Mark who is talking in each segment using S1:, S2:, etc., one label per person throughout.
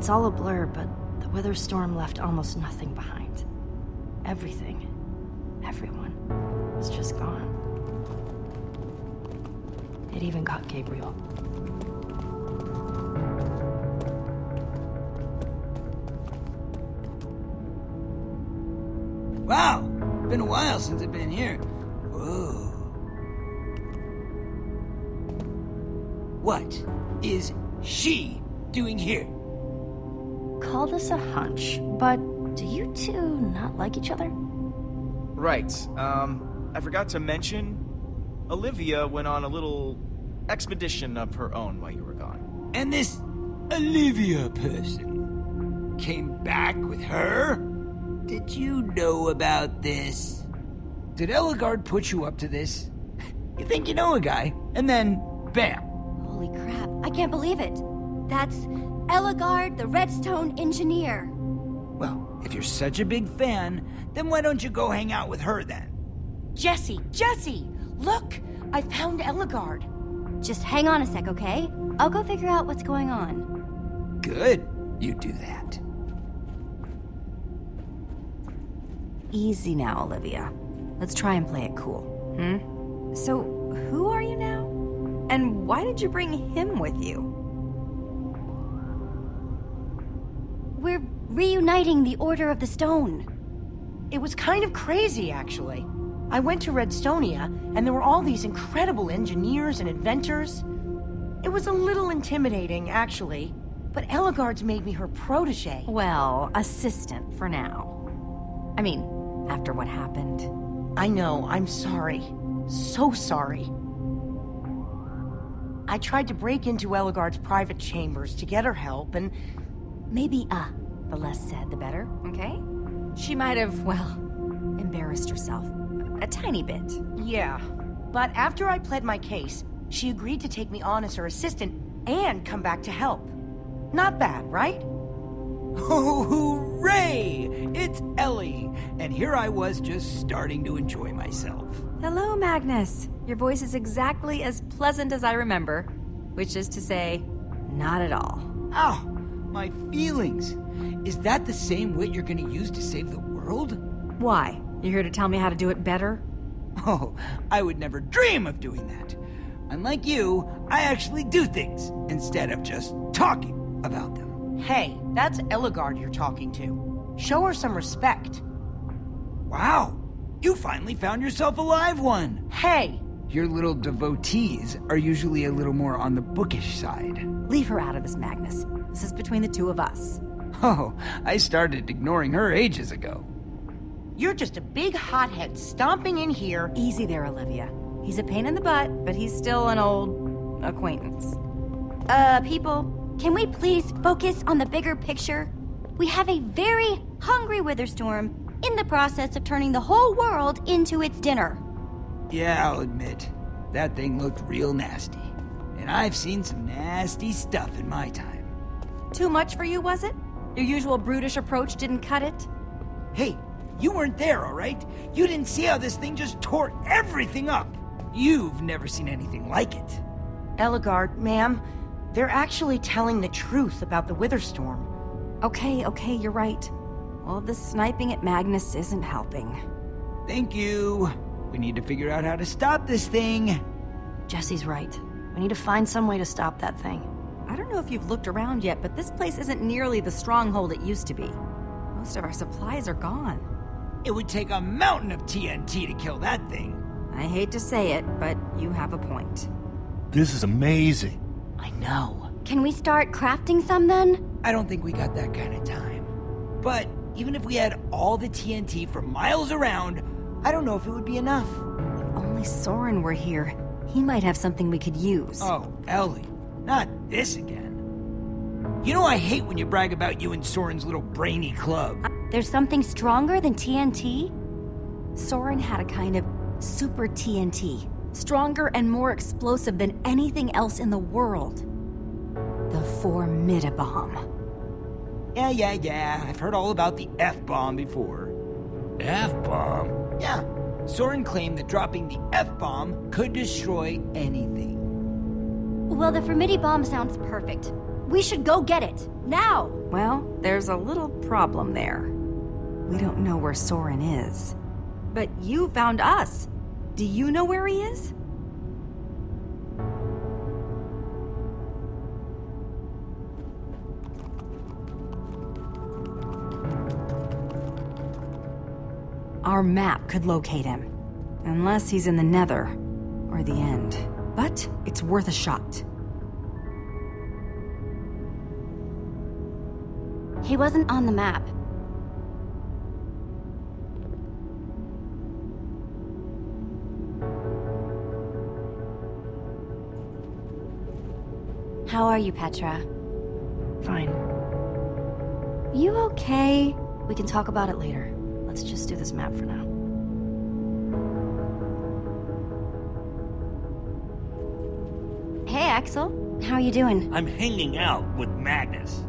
S1: It's all a blur, but the weather storm left almost nothing behind. Everything, everyone, was just gone. It even got Gabriel.
S2: Wow, been a while since I've been here. Whoa. What is she doing here?
S1: Call this a hunch, but do you two not like each other?
S3: Right, I forgot to mention, Olivia went on a little expedition of her own while you were gone.
S2: And this Olivia person came back with her? Did you know about this? Did Ellegaard put you up to this? You think you know a guy, and then, bam.
S4: Holy crap, I can't believe it. That's Ellegaard, the Redstone engineer.
S2: Well, if you're such a big fan, then why don't you go hang out with her then?
S5: Jesse! Look! I found Ellegaard.
S4: Just hang on a sec, okay? I'll go figure out what's going on.
S2: Good, you do that.
S6: Easy now, Olivia. Let's try and play it cool, So, who are you now? And why did you bring him with you?
S4: We're reuniting the Order of the Stone.
S5: It was kind of crazy, actually. I went to Redstonia, and there were all these incredible engineers and inventors. It was a little intimidating, actually, but Ellegaard's made me her protege.
S6: Well, assistant for now. I mean, after what happened.
S5: I know, I'm sorry. So sorry. I tried to break into Ellegaard's private chambers to get her help, and
S6: Maybe, the less said, the better, okay? She might have, well, embarrassed herself. A tiny bit.
S5: yeah. But after I pled my case, she agreed to take me on as her assistant and come back to help. Not bad, right?
S2: Oh, hooray! It's Ellie, and here I was just starting to enjoy myself.
S6: Hello, Magnus. Your voice is exactly as pleasant as I remember, which is to say, not at all.
S2: Ow, my feelings. Is that the same wit you're gonna use to save the world?
S6: Why? You here to tell me how to do it better?
S2: Oh, I would never dream of doing that. Unlike you, I actually do things instead of just talking about them.
S5: Hey, that's Ellegaard you're talking to. Show her some respect.
S2: Wow, you finally found yourself a live one.
S5: Hey!
S2: Your little devotees are usually a little more on the bookish side.
S6: Leave her out of this, Magnus. This is between the two of us.
S2: Oh, I started ignoring her ages ago.
S5: You're just a big hothead stomping in here.
S6: Easy there, Olivia. He's a pain in the butt, but he's still an old acquaintance.
S4: People, can we please focus on the bigger picture? We have a very hungry Witherstorm in the process of turning the whole world into its dinner.
S2: Yeah, I'll admit, that thing looked real nasty. And I've seen some nasty stuff in my time.
S6: Too much for you, was it? Your usual brutish approach didn't cut it?
S2: Hey, you weren't there, all right? You didn't see how this thing just tore everything up. You've never seen anything like it.
S5: Ellegaard, ma'am, they're actually telling the truth about the Witherstorm.
S6: Okay, you're right. All of this sniping at Magnus isn't helping.
S2: Thank you. We need to figure out how to stop this thing.
S1: Jesse's right. We need to find some way to stop that thing.
S6: I don't know if you've looked around yet, but this place isn't nearly the stronghold it used to be. Most of our supplies are gone.
S2: It would take a mountain of TNT to kill that thing.
S6: I hate to say it, but you have a point.
S7: This is amazing.
S5: I know.
S4: Can we start crafting some then?
S2: I don't think we got that kind of time. But even if we had all the TNT for miles around, I don't know if it would be enough.
S6: If only Soren were here. He might have something we could use.
S2: Oh, Ellie, not this again. You know I hate when you brag about you and Soren's little brainy club.
S4: There's something stronger than TNT?
S6: Soren had a kind of super TNT. Stronger and more explosive than anything else in the world. The Formidabomb.
S2: Yeah. I've heard all about the F-bomb before.
S7: F-bomb?
S2: Yeah. Soren claimed that dropping the F-bomb could destroy anything.
S4: Well, the Formidabomb sounds perfect. We should go get it. Now!
S6: Well, there's a little problem there. We don't know where Soren is. But you found us. Do you know where he is? Our map could locate him. Unless he's in the Nether. Or the End. But it's worth a shot.
S4: He wasn't on the map. How are you, Petra?
S1: Fine.
S4: You okay?
S1: We can talk about it later. Let's just do this map for now.
S4: Hey, Axel. How are you doing?
S7: I'm hanging out with Magnus.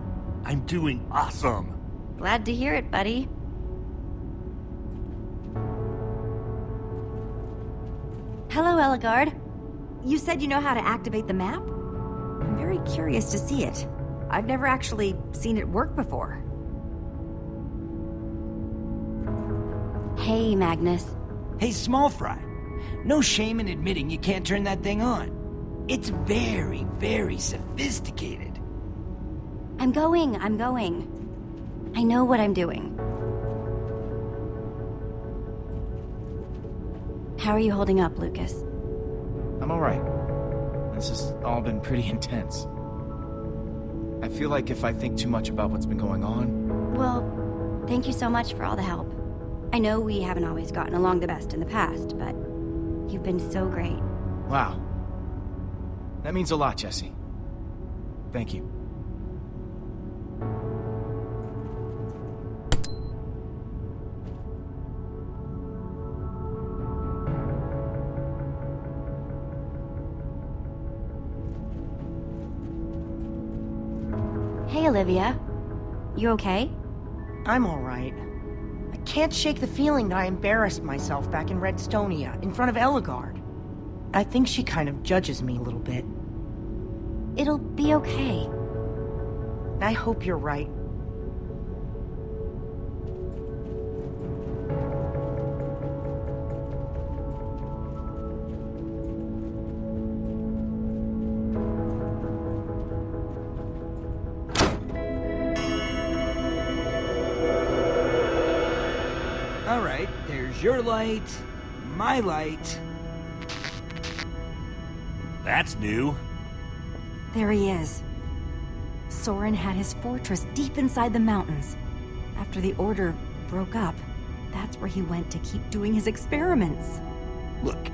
S7: I'm doing awesome.
S4: Glad to hear it, buddy. Hello, Ellegaard.
S6: You said you know how to activate the map? I'm very curious to see it. I've never actually seen it work before.
S4: Hey, Magnus.
S2: Hey, small fry. No shame in admitting you can't turn that thing on. It's very, very sophisticated.
S4: I'm going. I know what I'm doing. How are you holding up, Lucas?
S3: I'm alright. This has all been pretty intense. I feel like if I think too much about what's been going on...
S4: Well, thank you so much for all the help. I know we haven't always gotten along the best in the past, but you've been so great.
S3: Wow. That means a lot, Jesse. Thank you.
S4: Hey, Olivia. You okay?
S5: I'm alright. I can't shake the feeling that I embarrassed myself back in Redstonia, in front of Ellegaard. I think she kind of judges me a little bit.
S4: It'll be okay.
S5: I hope you're right.
S2: All right, there's your light, my light.
S7: That's new.
S6: There he is. Soren had his fortress deep inside the mountains. After the Order broke up, that's where he went to keep doing his experiments.
S2: Look,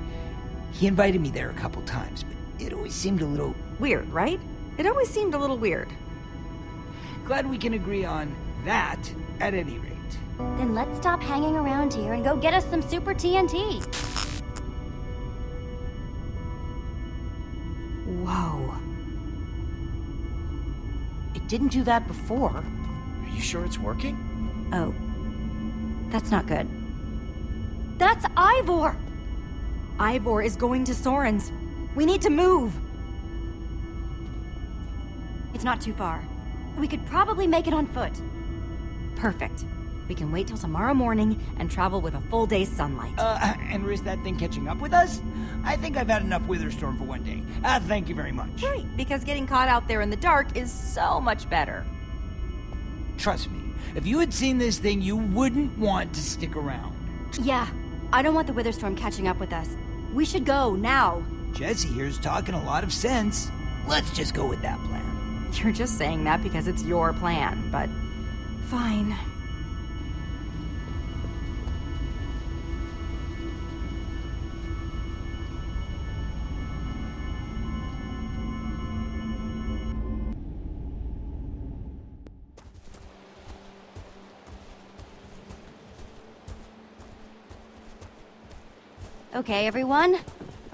S2: he invited me there a couple times, but it always seemed a little...
S6: Weird, right? It always seemed a little weird.
S2: Glad we can agree on that, at any rate.
S4: Then let's stop hanging around here and go get us some Super TNT.
S6: Whoa.
S5: It didn't do that before.
S3: Are you sure it's working?
S4: Oh. That's not good. That's Ivor!
S6: Ivor is going to Soren's. We need to move.
S4: It's not too far. We could probably make it on foot.
S6: Perfect. We can wait till tomorrow morning and travel with a full day's sunlight.
S2: And risk that thing catching up with us? I think I've had enough Witherstorm for one day. Thank you very much.
S6: Right, because getting caught out there in the dark is so much better.
S2: Trust me, if you had seen this thing, you wouldn't want to stick around.
S4: Yeah, I don't want the Witherstorm catching up with us. We should go, now.
S2: Jesse here's talking a lot of sense. Let's just go with that plan.
S6: You're just saying that because it's your plan, but fine.
S4: Okay, everyone.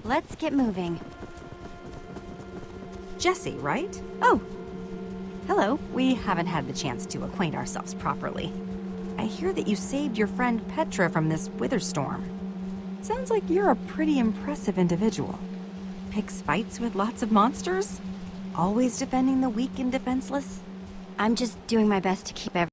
S4: Let's get moving.
S6: Jesse, right? Oh, hello. We haven't had the chance to acquaint ourselves properly. I hear that you saved your friend Petra from this Witherstorm. Sounds like you're a pretty impressive individual. Picks fights with lots of monsters? Always defending the weak and defenseless?
S4: I'm just doing my best to keep everything